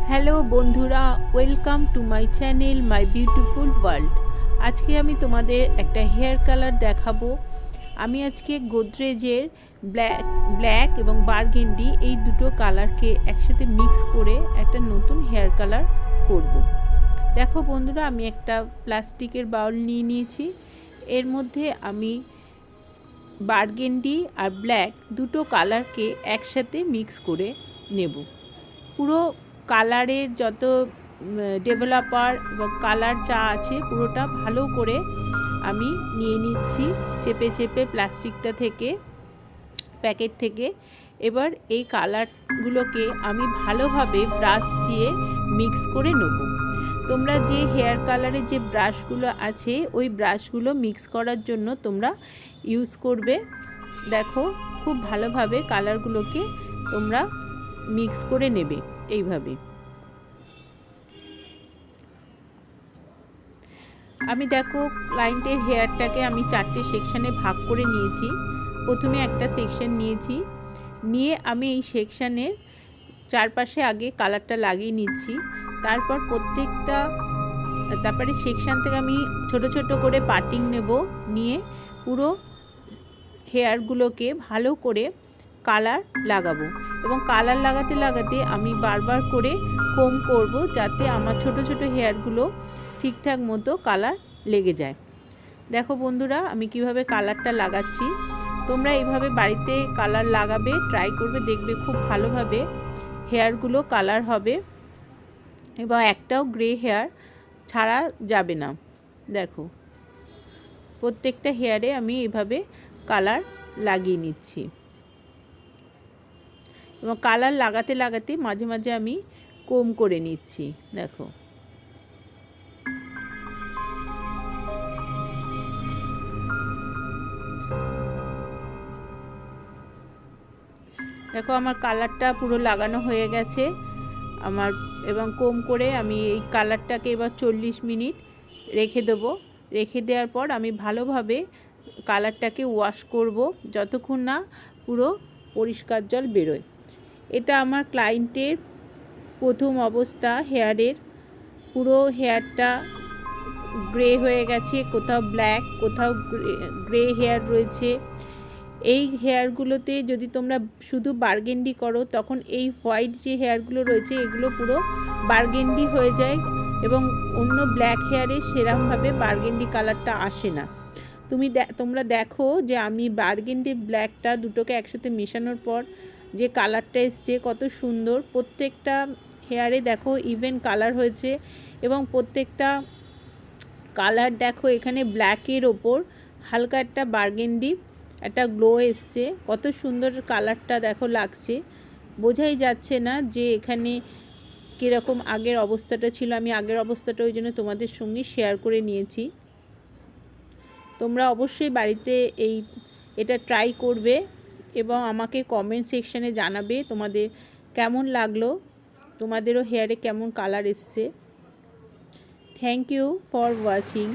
Hello বন্ধুরা, welcome to my channel my beautiful world. আজকে আমি তোমাদের একটা হেয়ার কালার দেখাবো। আমি আজকে গোদরেজের ব্ল্যাক এবং বার্গেন্ডি এই দুটো কালারকে একসাথে মিক্স করে একটা নতুন হেয়ার কালার করব। দেখো বন্ধুরা, আমি একটা প্লাস্টিকের বাউল নিয়ে নিয়েছি। এর মধ্যে আমি বার্গেন্ডি আর ব্ল্যাক দুটো কালারকে একসাথে মিক্স করে নেব। পুরো কালারের যত ডেভেলপার এবং কালার যা আছে পুরোটা ভালো করে আমি নিয়ে নিচ্ছি চেপে চেপে প্লাস্টিকটা থেকে, প্যাকেট থেকে। এবার এই কালারগুলোকে আমি ভালোভাবে ব্রাশ দিয়ে মিক্স করে নেব। তোমরা যে হেয়ার কালারের যে ব্রাশগুলো আছে ওই ব্রাশগুলো মিক্স করার জন্য তোমরা ইউজ করবে। দেখো, খুব ভালোভাবে কালারগুলোকে তোমরা মিক্স করে নেবে এইভাবে। আমি দেখো ক্লায়েন্টের হেয়ারটাকে আমি 4টে সেকশানে ভাগ করে নিয়েছি। প্রথমে একটা সেকশন নিয়েছি, নিয়ে আমি এই সেকশানের চারপাশে আগে কালারটা লাগিয়ে নিচ্ছি। তারপরে সেকশান থেকে আমি ছোট ছোট করে পার্টিং নেব, নিয়ে পুরো হেয়ারগুলোকে ভালো করে কালার লাগাবো। এবং কালার লাগাতে লাগাতে আমি বারবার করে কোম করব, যাতে আমার ছোট ছোট হেয়ারগুলো ঠিকঠাক মতো কালার লেগে যায়। দেখো বন্ধুরা, আমি কিভাবে কালারটা লাগাচ্ছি। তোমরা এইভাবে বাড়িতে কালার লাগাবে, ট্রাই করবে, দেখবে খুব ভালোভাবে হেয়ারগুলো কালার হবে এবং একটাও গ্রে হেয়ার ছাড়া যাবে না। দেখো, প্রত্যেকটা হেয়ারে আমি এইভাবে কালার লাগিয়ে নিচ্ছি এবং কালার লাগাতে লাগাতে মাঝে মাঝে আমি কোম করে নিচ্ছি। দেখো, আমার কালারটা পুরো লাগানো হয়ে গেছে আমার। এবং কোম করে আমি এই কালারটাকে এবার 40 মিনিট রেখে দেবো। রেখে দেওয়ার পর আমি ভালোভাবে কালারটাকে ওয়াশ করব যতক্ষণ না পুরো পরিষ্কার জল বেরোয়। এটা আমার ক্লায়েন্টের প্রথম অবস্থা হেয়ারের। পুরো হেয়ারটা গ্রে হয়ে গেছে, কোথাও ব্ল্যাক, কোথাও গ্রে হেয়ার রয়েছে। এই হেয়ারগুলোতে যদি তোমরা শুধু বার্গেন্ডি করো, তখন এই হোয়াইট যে হেয়ারগুলো রয়েছে এগুলো পুরো বার্গেন্ডি হয়ে যায় এবং অন্য ব্ল্যাক হেয়ারে সেরকমভাবে বার্গেন্ডি কালারটা আসে না। তোমরা দেখো যে আমি বার্গেন্ডি ব্ল্যাকটা দুটোকে একসাথে মেশানোর পর যে কালারটা এসছে কত সুন্দর। প্রত্যেকটা হেয়ারে দেখো ইভেন কালার হয়েছে এবং প্রত্যেকটা কালার দেখো এখানে ব্ল্যাকের ওপর হালকা একটা বার্গেন্ডি একটা গ্লো এসছে। কত সুন্দর কালারটা দেখো লাগছে, বোঝাই যাচ্ছে না যে এখানে কীরকম আগের অবস্থাটা ছিল। আমি আগের অবস্থাটা ওই জন্য তোমাদের সঙ্গে শেয়ার করে নিয়েছি। তোমরা অবশ্যই বাড়িতে এটা ট্রাই করবে এবং আমাকে কমেন্ট সেকশানে জানাবে তোমাদের কেমন লাগলো, তোমাদেরও হেয়ারে কেমন কালার এসছে। Thank you for watching.